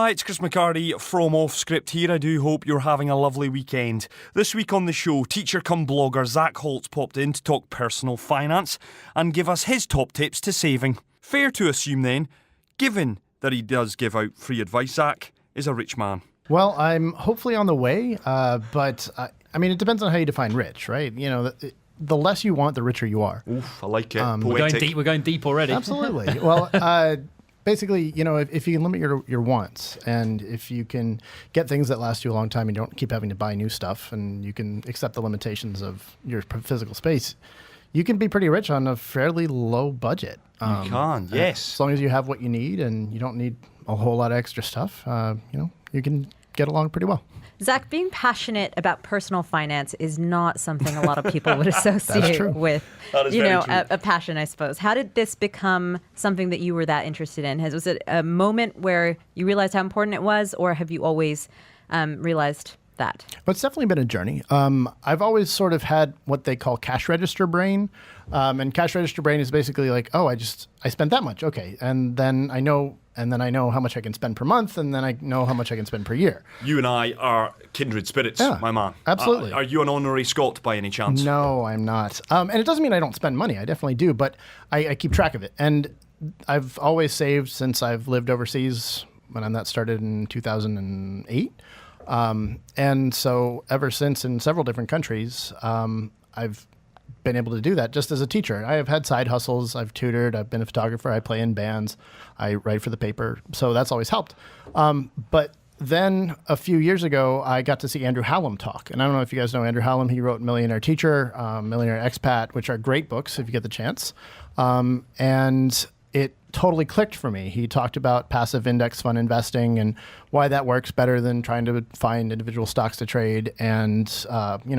Hi, it's Chris McCarty from Off Script here. I do hope you're having a lovely weekend. This week on the show, teacher cum blogger Zach Holtz popped in to talk personal finance and give us his top tips to saving. Fair to assume then, given that he does give out free advice, Zach is a rich man. Well, I'm hopefully on the way, but I mean, it depends on how you define rich, right? You know, the less you want, the richer you are. Oof, I like it. We're going deep already. Absolutely. Well, basically, you know, if you can limit your wants and if you can get things that last you a long time and you don't keep having to buy new stuff and you can accept the limitations of your physical space, you can be pretty rich on a fairly low budget. You can, yes. As long as you have what you need and you don't need a whole lot of extra stuff, you know, you can get along pretty well. Zach, being passionate about personal finance is not something a lot of people would associate with, a passion, I suppose. How did this become something that you were that interested in? Was it a moment where you realized how important it was, or have you always realized that? Well, it's definitely been a journey. I've always sort of had what they call cash register brain. And cash register brain is basically like, oh, I spent that much. Okay. And then I know how much I can spend per month, and then I know how much I can spend per year. You and I are kindred spirits, my man. Absolutely. Are you an honorary Scot by any chance? No, I'm not. And it doesn't mean I don't spend money. I definitely do, but I keep track of it. And I've always saved since I've lived overseas, when that started in 2008. And so ever since, in several different countries, I've been able to do that just as a teacher. I have had side hustles. I've tutored. I've been a photographer. I play in bands. I write for the paper. So that's always helped. But then a few years ago, I got to see Andrew Hallam talk. And I don't know if you guys know Andrew Hallam. He wrote Millionaire Teacher, Millionaire Expat, which are great books if you get the chance. And it totally clicked for me. He talked about passive index fund investing and why that works better than trying to find individual stocks to trade. And,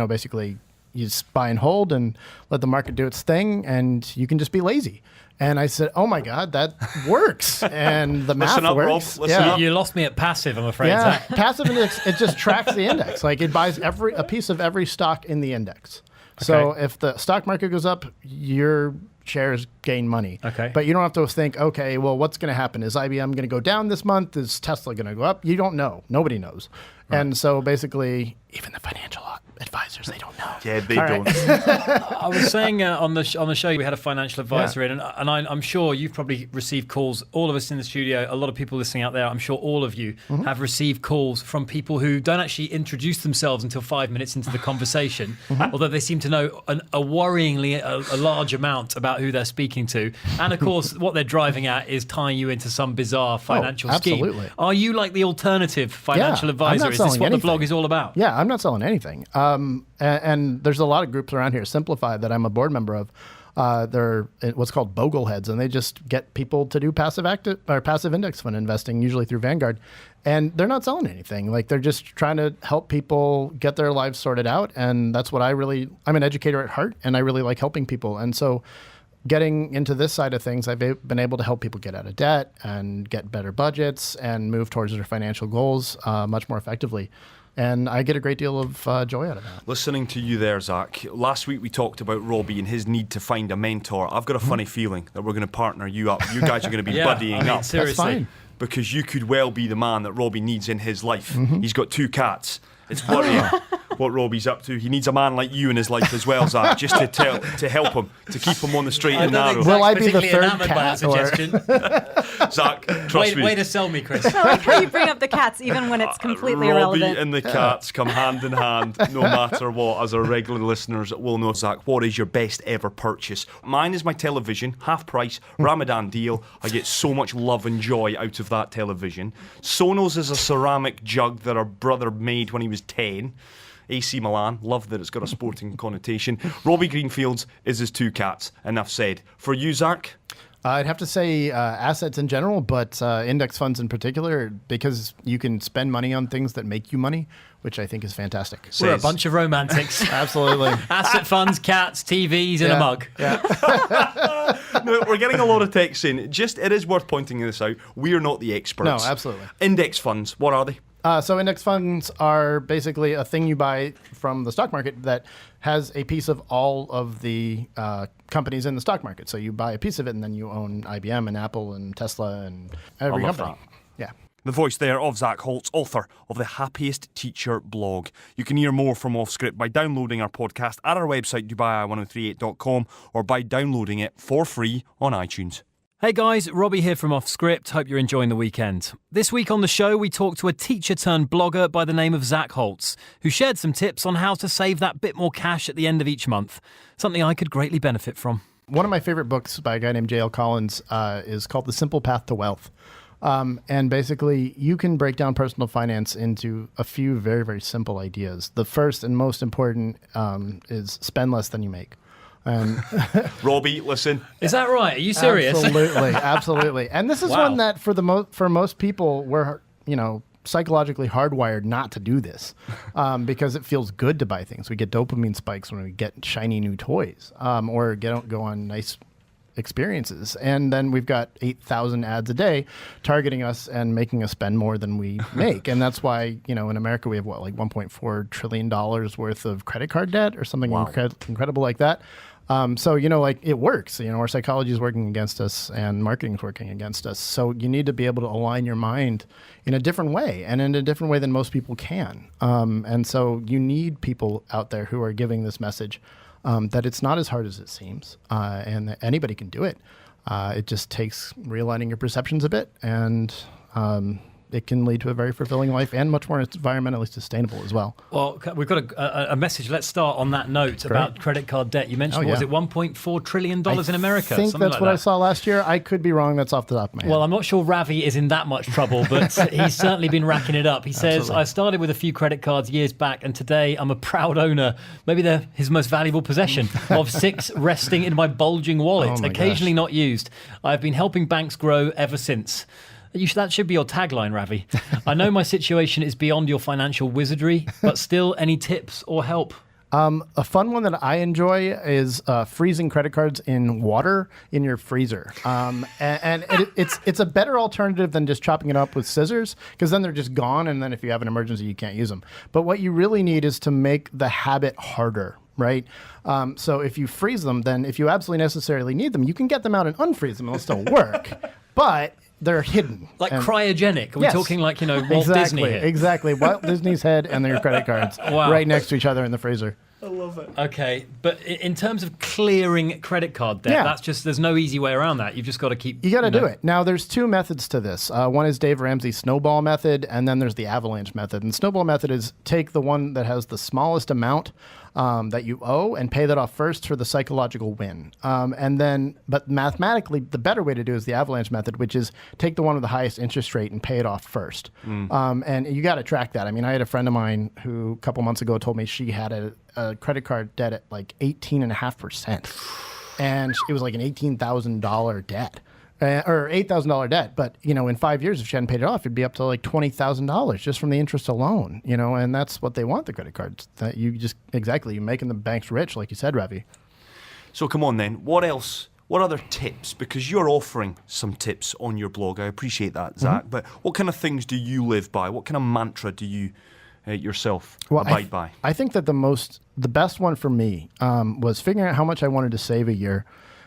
basically you just buy and hold and let the market do its thing, and you can just be lazy. And I said, oh my God, that works. And the math works. Rob, listen up. You lost me at passive, I'm afraid. Yeah, Zach. passive index, it just tracks the index. Like it buys a piece of every stock in the index. So if the stock market goes up, your shares gain money. Okay. But you don't have to think, okay, well, what's going to happen? Is IBM going to go down this month? Is Tesla going to go up? You don't know. Nobody knows. Right. And so basically, even the financial advisors, they don't know. Yeah, they don't. I was saying on the show we had a financial advisor in, and I'm sure you've probably received calls. All of us in the studio, a lot of people listening out there, I'm sure all of you have received calls from people who don't actually introduce themselves until 5 minutes into the conversation, although they seem to know a worryingly a large amount about who they're speaking to. And of course, what they're driving at is tying you into some bizarre financial scheme. Absolutely. Are you like the alternative financial advisor? Is this what the blog is all about? Yeah, I'm not selling anything. And there's a lot of groups around here, Simplify, that I'm a board member of. They're what's called Bogleheads, and they just get people to do passive index fund investing, usually through Vanguard. And they're not selling anything. Like, they're just trying to help people get their lives sorted out. And that's what I'm an educator at heart, and I really like helping people. And so getting into this side of things, I've been able to help people get out of debt and get better budgets and move towards their financial goals much more effectively. And I get a great deal of joy out of that. Listening to you there, Zach, last week we talked about Robbie and his need to find a mentor. I've got a funny feeling that we're going to partner you up. You guys are going to be buddying up. Seriously. That's fine. Because you could well be the man that Robbie needs in his life. He's got 2 cats. It's worrying what Robbie's up to. He needs a man like you in his life as well, Zach, just to help him, to keep him on the straight and narrow. Will I be the third cat? Zach, trust me. Way to sell me, Chris. I like how you bring up the cats even when it's completely irrelevant. Robbie and the cats come hand in hand no matter what. As our regular listeners will know, Zach, what is your best ever purchase? Mine is my television, half price, Ramadan deal. I get so much love and joy out of that television. Sonos is a ceramic jug that our brother made when he was 10. AC Milan, love that it's got a sporting connotation. Robbie Greenfields is his 2 cats. Enough said. For you, Zach? I'd have to say assets in general, but index funds in particular, because you can spend money on things that make you money, which I think is fantastic. We're a bunch of romantics. Absolutely. Asset funds, cats, TVs, and a mug. Yeah. No, we're getting a lot of texts in. It is worth pointing this out. We're not the experts. No, absolutely. Index funds, what are they? So index funds are basically a thing you buy from the stock market that has a piece of all of the companies in the stock market. So you buy a piece of it, and then you own IBM and Apple and Tesla and every company. That. Yeah. The voice there of Zach Holtz, author of the Happiest Teacher blog. You can hear more from Off Script by downloading our podcast at our website, dubai1038.com, or by downloading it for free on iTunes. Hey guys, Robbie here from Off Script. Hope you're enjoying the weekend. This week on the show, we talked to a teacher-turned-blogger by the name of Zach Holtz, who shared some tips on how to save that bit more cash at the end of each month, something I could greatly benefit from. One of my favorite books by a guy named J.L. Collins is called The Simple Path to Wealth. And basically, you can break down personal finance into a few very, very simple ideas. The first and most important is spend less than you make. Robbie, listen. Is that right? Are you serious? Absolutely, absolutely. And this is Wow. one that for most people, we're psychologically hardwired not to do this because it feels good to buy things. We get dopamine spikes when we get shiny new toys or go on nice experiences. And then we've got 8,000 ads a day targeting us and making us spend more than we make. And that's why, in America, we have $1.4 trillion worth of credit card debt or something incredible like that. So, it works. Our psychology is working against us and marketing is working against us. So you need to be able to align your mind in a different way and in a different way than most people can. And so you need people out there who are giving this message that it's not as hard as it seems and that anybody can do it. It just takes realigning your perceptions a bit, and it can lead to a very fulfilling life and much more environmentally sustainable as well. Well, we've got a message. Let's start on that note about credit card debt. You mentioned, was it $1.4 trillion in America? I think Something that's like what that. I saw last year. I could be wrong. That's off the top of my head. Well, I'm not sure Ravi is in that much trouble, but he's certainly been racking it up. He says, Absolutely. I started with a few credit cards years back, and today I'm a proud owner. Maybe they're his most valuable possession of 6 resting in my bulging wallet, Oh my occasionally gosh. not used. I've been helping banks grow ever since. That should be your tagline, Ravi. I know my situation is beyond your financial wizardry, but still, any tips or help? A fun one that I enjoy is freezing credit cards in water in your freezer. It's a better alternative than just chopping it up with scissors, because then they're just gone, and then if you have an emergency, you can't use them. But what you really need is to make the habit harder, right? So if you freeze them, then if you absolutely necessarily need them, you can get them out and unfreeze them, and they'll still work. But they're hidden. Like cryogenic? Are we Yes. talking like, Walt Disney here? Exactly. Walt Disney's head and their credit cards right next to each other in the freezer. I love it. Okay, but in terms of clearing credit card debt, that's just, there's no easy way around that. You've just got to keep... You got to do it. Now, there's 2 methods to this. One is Dave Ramsey's snowball method, and then there's the avalanche method. And the snowball method is take the one that has the smallest amount that you owe and pay that off first for the psychological win. But mathematically, the better way to do is the avalanche method, which is take the one with the highest interest rate and pay it off first. And you got to track that. I mean, I had a friend of mine who a couple months ago told me she had a credit card debt at like 18.5%. And it was like an $18,000 debt. Or $8,000 debt, but in 5 years, if she hadn't paid it off, it'd be up to like $20,000 just from the interest alone. And that's what they want, the credit cards. That you're making the banks rich, like you said, Ravi. So come on then, what else? What other tips? Because you're offering some tips on your blog. I appreciate that, Zach. But what kind of things do you live by? What kind of mantra do you yourself abide by? I think that the best one for me was figuring out how much I wanted to save a year,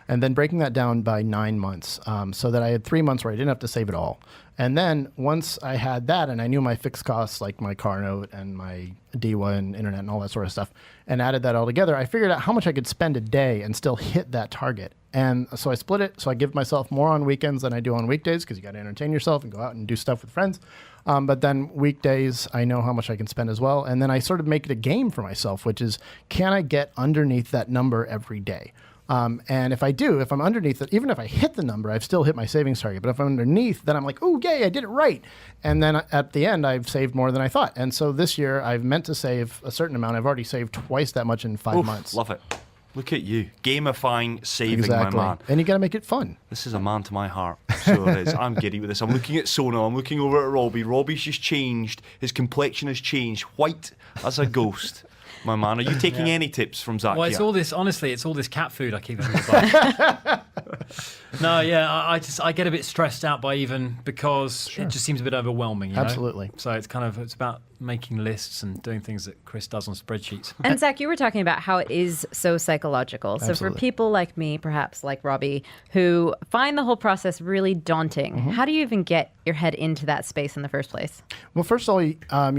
and then breaking that down by 9 months so that I had 3 months where I didn't have to save it all. And then once I had that and I knew my fixed costs, like my car note and my DIWA and internet and all that sort of stuff, and added that all together, I figured out how much I could spend a day and still hit that target. And so I split it. So I give myself more on weekends than I do on weekdays, because you got to entertain yourself and go out and do stuff with friends. But then weekdays, I know how much I can spend as well. And then I sort of make it a game for myself, which is, can I get underneath that number every day? And if I'm underneath it, even if I hit the number, I've still hit my savings target. But if I'm underneath, then I'm like, oh, yay, I did it right. And then at the end, I've saved more than I thought. And so this year, I've meant to save a certain amount. I've already saved twice that much in 5 months. Love it. Look at you. Gamifying saving, Exactly. my man. And you got to make it fun. This is a man to my heart. So it is. I'm giddy with this. I'm looking at Sona. I'm looking over at Robbie. Robbie's just changed. His complexion has changed. White as a ghost. My man, are you taking any tips from Zach? Well, it's all this, honestly, it's all this cat food I keep having to buy. No, yeah, I get a bit stressed out by even because it just seems a bit overwhelming. You know? Absolutely. So it's about making lists and doing things that Chris does on spreadsheets. And Zach, you were talking about how it is so psychological. So Absolutely. for people like me, perhaps like Robbie, who find the whole process really daunting, how do you even get your head into that space in the first place? Well, first of all, you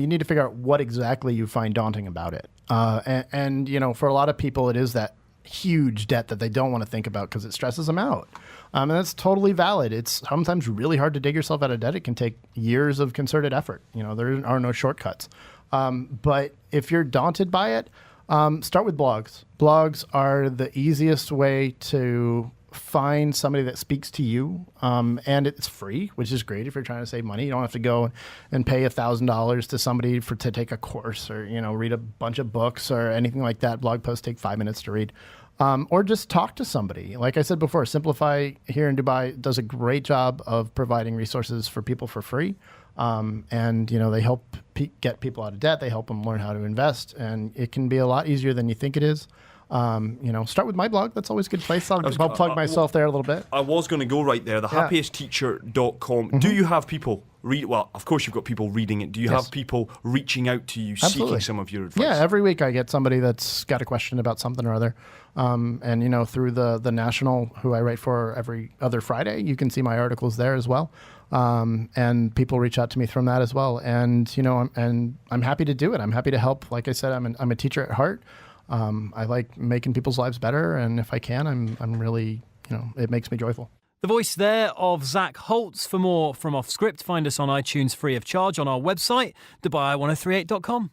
need to figure out what exactly you find daunting about it. And for a lot of people, it is that huge debt that they don't want to think about because it stresses them out. And that's totally valid. It's sometimes really hard to dig yourself out of debt. It can take years of concerted effort. There are no shortcuts. But if you're daunted by it, start with blogs. Blogs are the easiest way to find somebody that speaks to you, and it's free, which is great if you're trying to save money. You don't have to go and pay $1,000 to somebody to take a course or read a bunch of books or anything like that. Blog posts take 5 minutes to read, or just talk to somebody. Like I said before, Simplify here in Dubai does a great job of providing resources for people for free, and they help get people out of debt. They help them learn how to invest, and it can be a lot easier than you think it is. Start with my blog. That's always a good place. I'll plug myself there a little bit. I was going to go right there, thehappiestteacher.com. Do you have people read? Well, of course you've got people reading it. Do you have people reaching out to you, Absolutely. seeking some of your advice? Yeah, every week I get somebody that's got a question about something or other. And through the National, who I write for every other Friday, you can see my articles there as well. And people reach out to me from that as well. And, I'm happy to do it. I'm happy to help. Like I said, I'm a teacher at heart. I like making people's lives better, and if I can, I'm really, it makes me joyful. The voice there of Zach Holtz. For more from Off Script, find us on iTunes free of charge on our website, Dubai1038.com.